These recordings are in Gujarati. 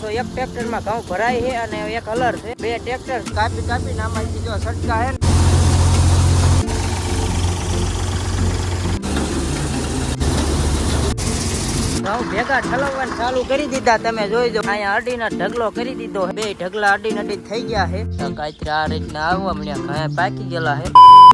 તો એક ટ્રેક્ટરમાં ઘઉં ભરાય છે અને એક હલર છે. બે ટ્રેક્ટર કાપી નામાંથી જો સટકા હે ઘઉં ભેગા ઠલવવાનું ચાલુ કરી દીધા. તમે જોઈજો અહીંયા અડીનો ઢગલો કરી દીધો. બે ઢગલા અડી થઈ ગયા છે. કાંઈ આ રીતના આવવા મળ્યા, ઘણા પાકી ગયેલા છે.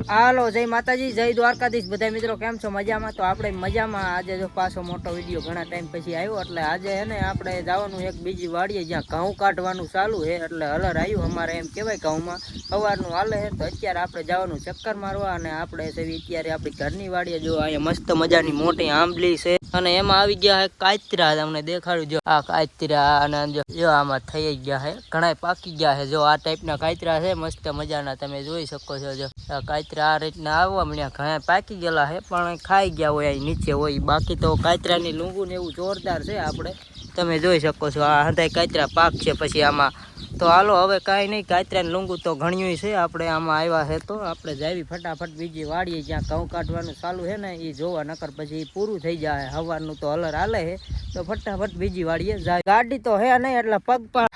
હાલો, જય માતાજી, જય દ્વારકાધીશ. બધા મિત્રો કેમ છો? મજામાં? તો આપણે મજામાં. આજે જો પાછો મોટો વિડીયો ઘણા ટાઈમ પછી આવ્યો, એટલે આજે હે ને આપણે જવાનું એક બીજી વાડીએ જ્યાં ઘઉં કાઢવાનું ચાલુ છે. એટલે હલર આવ્યું અમારે, એમ કહેવાય ઘઉંમાં સવારનું હાલે છે. તો અત્યારે આપણે જવાનું ચક્કર મારવા, અને આપણે અત્યારે આપણી ઘરની વાડીએ જો અહીંયા મસ્ત મજાની મોટી આંબલી છે અને એમાં આવી ગયા છે કાચરા. તમને દેખાડું, જો આ કાચરા, અને જો આમાં થઈ ગયા છે, ઘણા પાકી ગયા છે. જો આ ટાઈપના કાચરા છે મસ્ત મજાના, તમે જોઈ શકો છો. જો આ કાચરા આ રીતના આવવા મળ્યા, ઘણા પાકી ગયેલા છે પણ ખાઈ ગયા હોય અહીં નીચે હોય. બાકી તો કાચરાની લૂંગું ને એવું જોરદાર છે. આપણે તમે જોઈ શકો છો આ હંધાય કાચરા પાક છે. પછી આમાં તો હાલો હવે કાંઈ નહીં, કાચરાની લૂંગું તો ઘણ્યું છે. આપણે આમાં આવ્યા છે તો આપણે જાવી ફટાફટ બીજી વાડીએ જ્યાં ઘઉં કાઢવાનું ચાલુ છે ને એ જોવા, નકર પછી પૂરું થઈ જાય. સવારનું તો હલર હાલે છે, તો ફટાફટ બીજી વાડીએ જાય. ગાડી તો હે નહીં એટલે પગ પણ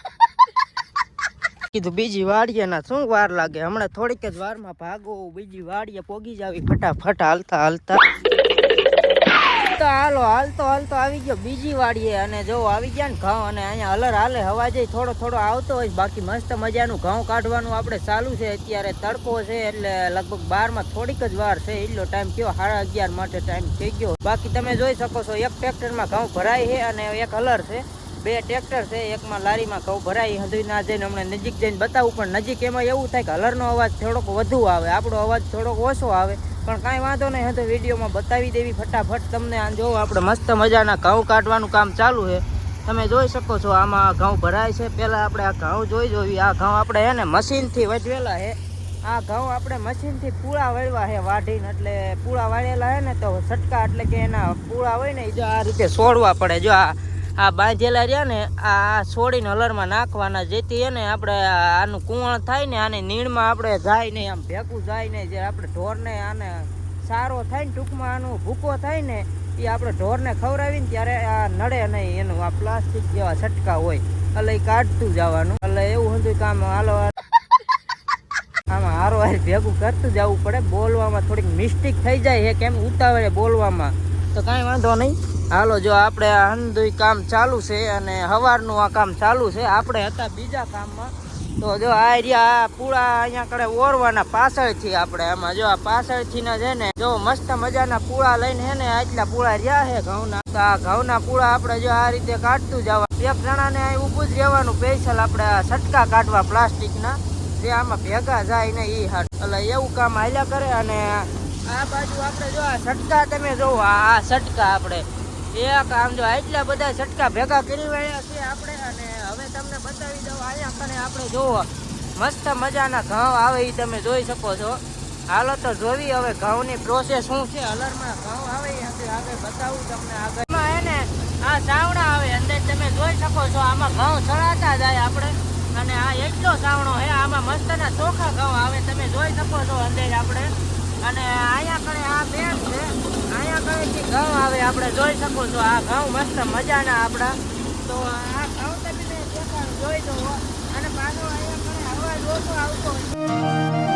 કીધું બીજી વાડીએ ના શું વાર લાગે, હમણાં થોડીક જ વારમાં ભાગો બીજી વાડીએ પોગી જાવી ફટાફટ હાલતા. તો હાલો, હાલતો આવી ગયો બીજી વાડીએ, અને જો આવી ગયા ને ઘઉં, અને અહીંયા હલર હાલે હવા જઈ થોડો આવતો હોય. બાકી મસ્ત મજાનું ઘઉં કાઢવાનું આપણે ચાલુ છે. અત્યારે તડકો છે એટલે લગભગ 12માં થોડીક જ વાર છે. એટલો ટાઈમ થયો, 11:30 માટે ટાઈમ થઈ ગયો. બાકી તમે જોઈ શકો છો એક ટ્રેક્ટરમાં ઘઉં ભરાય છે અને એક હલર છે. બે ટ્રેક્ટર છે, એકમાં લારીમાં ઘઉં ભરાય. હજુ ના જઈને હમણાં નજીક જઈને બતાવું, પણ નજીક એમાં એવું થાય કે હલરનો અવાજ થોડોક વધુ આવે, આપણો અવાજ થોડોક ઓછો આવે. પણ કાંઈ વાંધો નહીં, તો વિડીયોમાં બતાવી દેવી ફટાફટ તમને. આ જો આપણે મસ્ત મજાના ઘઉં કાઢવાનું કામ ચાલુ છે. તમે જોઈ શકો છો આમાં ઘઉં ભરાય છે. પહેલાં આપણે આ ઘઉં જોઈ આ ઘઉં આપણે હે ને મશીનથી વજવેલા છે. આ ઘઉં આપણે મશીનથી પૂળા વાળવા છે વાઢીને. એટલે પૂળા વાળેલા છે ને તો સટકા એટલે કે એના પૂળા હોય ને એ જો આ રીતે છોડવા પડે. જો આ બાંધેલા રહ્યા ને આ છોડીને હલરમાં નાખવાના, જેથી એને આપણે આનું કુંવળ થાય ને, આને નીણમાં આપણે જાય નહીં, આમ ભેગું જાય નહીં. જે આપણે ઢોરને આને સારો થાય ને, ટૂંકમાં આનું ભૂકો થાય ને એ આપણે ઢોરને ખવડાવીને ત્યારે આ નડે નહીં. એનું આ પ્લાસ્ટિક જેવા છટકા હોય એટલે એ કાઢતું જવાનું. એટલે એવું હતું કામ. હાલો, આમાં હારો ભેગું કરતું જવું પડે. બોલવામાં થોડીક મિસ્ટેક થઈ જાય છે, કેમ ઉતાવળે બોલવામાં, તો કાંઈ વાંધો નહીં. હાલો, જો આપણે આ હંધુય કામ ચાલુ છે અને સવારનું આ કામ ચાલુ છે. આપણે હતા બીજા કામમાં. તો જો આ રહ્યા પૂળા અહીંયા કડે ઓરવાના પાછળથી. આપણે આમાં જો આ પાછળથી ના છે ને, જો મસ્ત મજાના પૂળા લઈને હે ને આટલા પૂળા રહ્યા છે ઘઉંના. તો આ ઘઉંના પૂળા આપણે જો આ રીતે કાઢતું જવા. એક જણાને અહીં ઊભું જ રહેવાનું સ્પેશિયલ, આપણે આ છટકા કાઢવા પ્લાસ્ટિકના, જે આમાં ભેગા જાય ને એ હાટ. એટલે એવું કામ હાલ્યા કરે. અને આ બાજુ આપણે જો આ છટકા તમે જોવો, આ છટકા આપણે એક આમ જો એટલા બધા છટકા ભેગા કરી રહ્યા છે આપણે. અને હવે તમને બતાવી દઉં અહીંયા કને આપણે જોવો મસ્ત મજાના ઘઉં આવે એ તમે જોઈ શકો છો. હાલો તો જોવી હવે ઘઉંની પ્રોસેસ શું છે. હલરમાં ઘઉં આવે એ આગળ બતાવું તમને. આગળ હે ને આ સાવણા આવે અંદર, તમે જોઈ શકો છો. આમાં ઘઉં ચડાતા જાય આપણે, અને આ એટલો સાવણો હે. આમાં મસ્તના ચોખા ઘઉં આવે, તમે જોઈ શકો છો અંદર આપણે. અને અહીંયા કણે આ બેન છે, અહીંયા કણેથી ઘઉં આવે, આપણે જોઈ શકો છો. આ ઘઉં મસ્ત મજાના આપણા. તો આ ઘઉં તમે જોઈ દો. અને પાછો અહીંયા કણે અવાજ ઓછો આવતો હોય.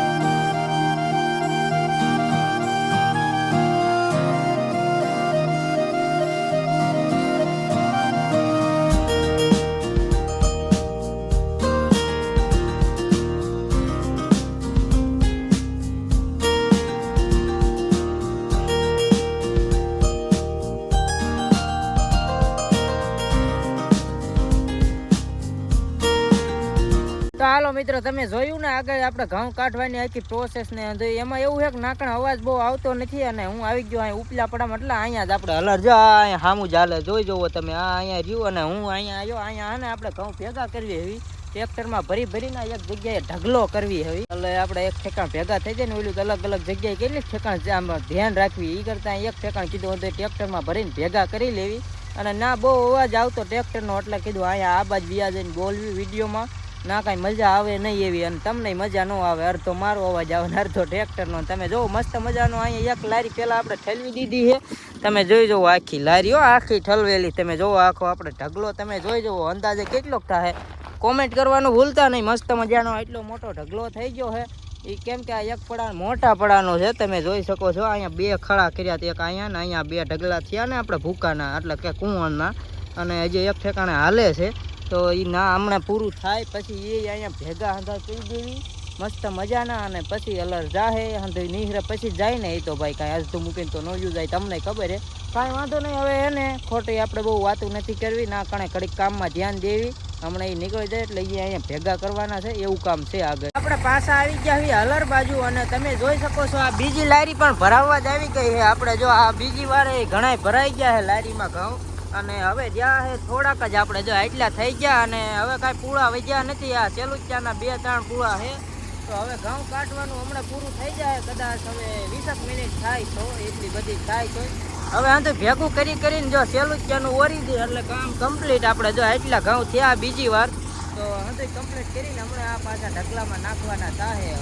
તો હાલો મિત્રો, તમે જોયું ને આગળ આપણે ઘઉં કાઢવાની આખી પ્રોસેસ ને. એમાં એવું છે કે નાકણ અવાજ બહુ આવતો નથી. અને હું આવી ગયો અહીં ઉપલા પડામાં, એટલે અહીંયા જ આપણે હલર જો અહીંયા સામું જ હાલે, જોઈ જોવો તમે. આ અહીંયા રહ્યું અને હું અહીંયા આવ્યો. અહીંયા ને આપણે ઘઉં ભેગા કરવી એવી ટ્રેક્ટરમાં ભરીને એક જગ્યાએ ઢગલો કરવી હવે. એટલે આપણે એક ઠેકાણ ભેગા થઈ જાય ને, ઓલું અલગ અલગ જગ્યાએ કેટલી ઠેકાણ આમાં ધ્યાન રાખવી. એ કરતાં એક ઠેકાણ કીધું હતું ટ્રેક્ટરમાં ભરીને ભેગા કરી લેવી. અને ના બહુ અવાજ આવતો ટ્રેક્ટરનો, એટલે કીધું અહીંયા આ બાજુ વ્યા જઈને બોલવી વિડીયોમાં. ના કાંઈ મજા આવે નહીં એવી, અને તમને મજા ન આવે. અડધો મારો અવાજ આવે ને અડધો ટ્રેક્ટરનો. તમે જો મસ્ત મજાનો અહીંયા એક લારી પહેલાં આપણે ઠલવી દીધી છે. તમે જોઈ જુઓ આખી લારીઓ આખી ઠલવેલી. તમે જોવો આખો આપણે ઢગલો તમે જોઈ જુઓ અંદાજે કેટલોક થાય. કોમેન્ટ કરવાનું ભૂલતા નહીં. મસ્ત મજાનો એટલો મોટો ઢગલો થઈ ગયો છે. એ કેમ કે આ એક પડા મોટા પડાનો છે. તમે જોઈ શકો છો અહીંયા બે ખડા કર્યા, એક અહીંયા ને અહીંયા બે ઢગલા થયા ને આપણે ભૂકાના એટલે કે કુંવળના, અને હજી એક ઠેકાણે હાલે છે. તો એ ના હમણાં પૂરું થાય પછી એ અહીંયા ભેગા હંધા કરી દેવી મસ્ત મજાના, અને પછી અલર જાહે હંધો નીહરે પછી જાય ને. એ તો ભાઈ કાંઈ આજતું મૂકીને તો ન જાય, તમને ખબર છે. કાંઈ વાંધો નહીં. હવે એને ખોટી આપણે બહુ વાતું નથી કરવી, ના કણે ઘડીક કામમાં ધ્યાન દેવી. હમણાં એ નીકળી જાય એટલે એ અહીંયા ભેગા કરવાના છે, એવું કામ છે આગળ. આપણે પાછા આવી ગયા છીએ હલર બાજુ, અને તમે જોઈ શકો છો આ બીજી લારી પણ ભરાવવા જ આવી ગઈ છે. આપણે જો આ બીજી વાર ઘણા ભરાઈ ગયા છે લારીમાં ઘઉં, અને હવે જ્યાં છે થોડાક જ આપણે જો એટલા થઈ ગયા, અને હવે કાંઈ પૂળા વધ્યા નથી. આ ચેલુચાના 2-3 પૂળા છે. તો હવે ઘઉં કાઢવાનું હમણાં પૂરું થઈ જાય કદાચ. હવે 20 મિનિટ થાય તો એટલી બધી થાય તો હવે આ તો ભેગું કરીને જો ચેલુચાનું ઓરી દે એટલે કામ કમ્પ્લીટ. આપણે જો એટલા ઘઉં થયા બીજી વાર, તો હંધો કમ્પ્લીટ કરીને હમણાં આ પાછા ઢગલામાં નાખવાના થાય.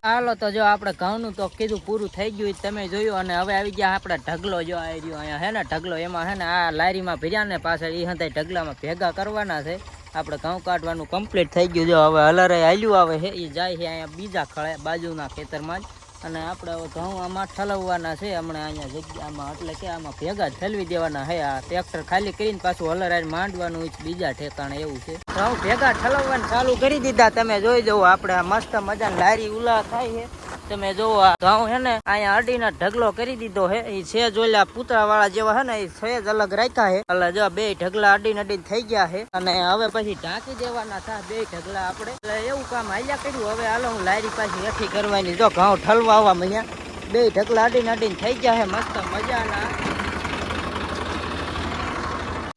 હાલો તો જો આપણે ઘઉંનું તો કીધું પૂરું થઈ ગયું તમે જોયું, અને હવે આવી ગયા આપણે ઢગલો જો આવી રહ્યો અહીંયા હે ને ઢગલો. એમાં હે ને આ લારીમાં ભર્યા ને પાછળ એ હતા ઢગલામાં ભેગા કરવાના છે. આપણે ઘઉં કાઢવાનું કમ્પ્લીટ થઈ ગયું. જો હવે હલરે હાલ્યું આવે છે એ જાય છે અહીંયા બીજા ખળે બાજુના ખેતરમાં જ, અને આપણે હવે ઘઉં આમાં ઠલવવાના છે હમણાં અહીંયા જગ્યામાં, એટલે કે આમાં ભેગા ઠલવી દેવાના છે. આ ટ્રેક્ટર ખાલી કરીને પાછું હલર માંડવાનું બીજા ઠેકાણે એવું છે. ઘઉં ભેગા ઠલવવાનું ચાલુ કરી દીધા. તમે જોઈ જવો આપણે આ મસ્ત મજાની લારી ઉલા થાય છે. તમે જોવો આ ઘઉં છે ને અહીંયા અડીના ઢગલો કરી દીધો છે. એ છે જોયેલા પૂતળા વાળા જેવા છે ને એ સહેજ અલગ રાખ્યા છે. એટલે જો બે ઢગલા અડીને થઈ ગયા છે, અને હવે પછી ઢાંકી દેવાના થાય બે ઢગલા આપણે. એટલે એવું કામ હાલ્યા કર્યું. હવે હાલો હું લારી પાછી હેઠી કરવાની. જો ઘઉં ઠલવા અહીંયા બે ઢગલા અડીને થઈ ગયા છે મસ્ત મજાના.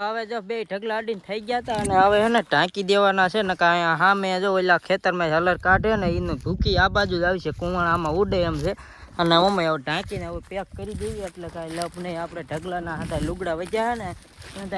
હવે જો બે ઢગલા અડીને થઈ ગયા હતા, અને હવે હે ને ટાંકી દેવાના છે ને. કાંઈ હા મેં જો ઓલા ખેતરમાં હલર કાઢે ને એનું ભૂકી આ બાજુ જ આવી છે, કુંવણ આમાં ઉડે એમ છે. અને અમે હવે ઢાંકીને હવે પેક કરી દેવી એટલે કાંઈ લપ નહીં. આપણે ઢગલાના હતા લુગડા વધ્યા ને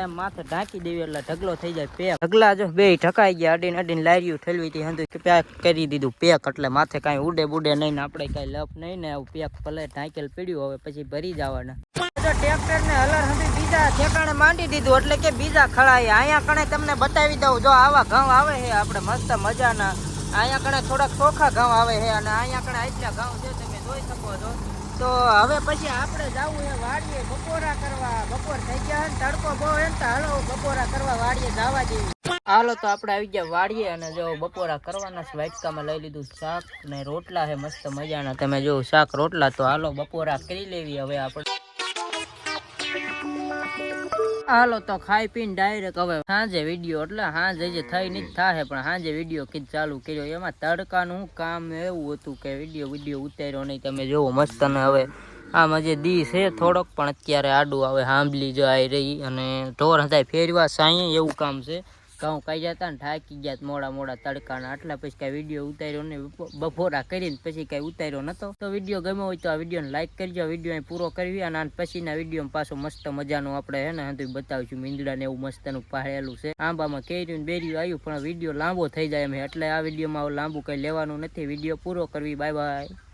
એમ માથે ઢાંકી દેવી એટલે ઢગલો થઈ જાય પેક. ઢગલા જો બે ઢકાઈ ગયા અડીને લારીઓ ઠેલવી હતી હંધુ પેક કરી દીધું પેક, એટલે માથે કાંઈ ઉડે બુડે નહીં ને આપણે કાંઈ લપ નહીં ને. આવું પેક ભલે ઢાંકેલ પીડ્યું હવે પછી ભરી જવાના. ટ્રેક્ટર ને હલર હંધી બીજા ઠેકાણે માંડી દીધું એટલે કે બીજા ખળાએ. અહીંયા કણે તમને બતાવી દઉં જો આવા ઘઉં આવે છે આપણે મસ્ત મજાના. અહીંયા કણે થોડાક ચોખા ઘઉં આવે છે, અને અહીંયા કણે એટલા ઘઉં છે તમે જોઈ શકો છો. તો હવે પછી આપણે જવું છે વાડીએ બપોરા કરવા. બપોર થઈ ગયા ને તડકો બહુ એમ તો હાલો બપોરા કરવા વાડીએ જવા જેવી. હાલો તો આપણે આવી ગયા વાડીએ, અને જો બપોરા કરવાના વાટકામાં લઈ લીધું શાક ને રોટલા છે મસ્ત મજાના. તમે જો શાક રોટલા. તો હાલો બપોરા કરી લેવી હવે આપણે. હાલો તો ખાઈ પીને ડાયરેક્ટ હવે સાંજે વિડીયો, એટલે સાંજે જે થઈ નહીં થાય પણ સાંજે વિડીયો કીધ ચાલુ કર્યો. એમાં તડકાનું કામ એવું હતું કે વિડીયો ઉતાર્યો નહીં. તમે જોવો મસ્ત. અને હવે આમાં જે દી છે થોડોક પણ અત્યારે આડું આવે સાંભળી જો આવી રહી, અને ઢોર હતા ફેરવા સાંઈ એવું કામ છે. ઘઉં કાઈ જતા ને થાકી ગયા મોડા તડકાના, એટલે પછી કાંઈ વિડીયો ઉતાર્યો ને બપોરા કરીને પછી કાંઈ ઉતાર્યો નતો. તો વિડીયો ગમ્યો હોય તો આ વિડીયોને લાઈક કરજો. વિડીયો અહીં પૂરો કરવી, અને પછીના વિડીયોમાં પાછો મસ્ત મજાનું આપણે હે ને હંધું બતાવીશું. મીંદડા ને એવું મસ્તનું પાડેલું છે. આંબામાં કેરીયું બેરીયું આવ્યું પણ વિડીયો લાંબો થઈ જાય એમ, એટલે આ વિડીયોમાં લાંબુ કંઈ લેવાનું નથી. વિડીયો પૂરો કરવી. Bye bye.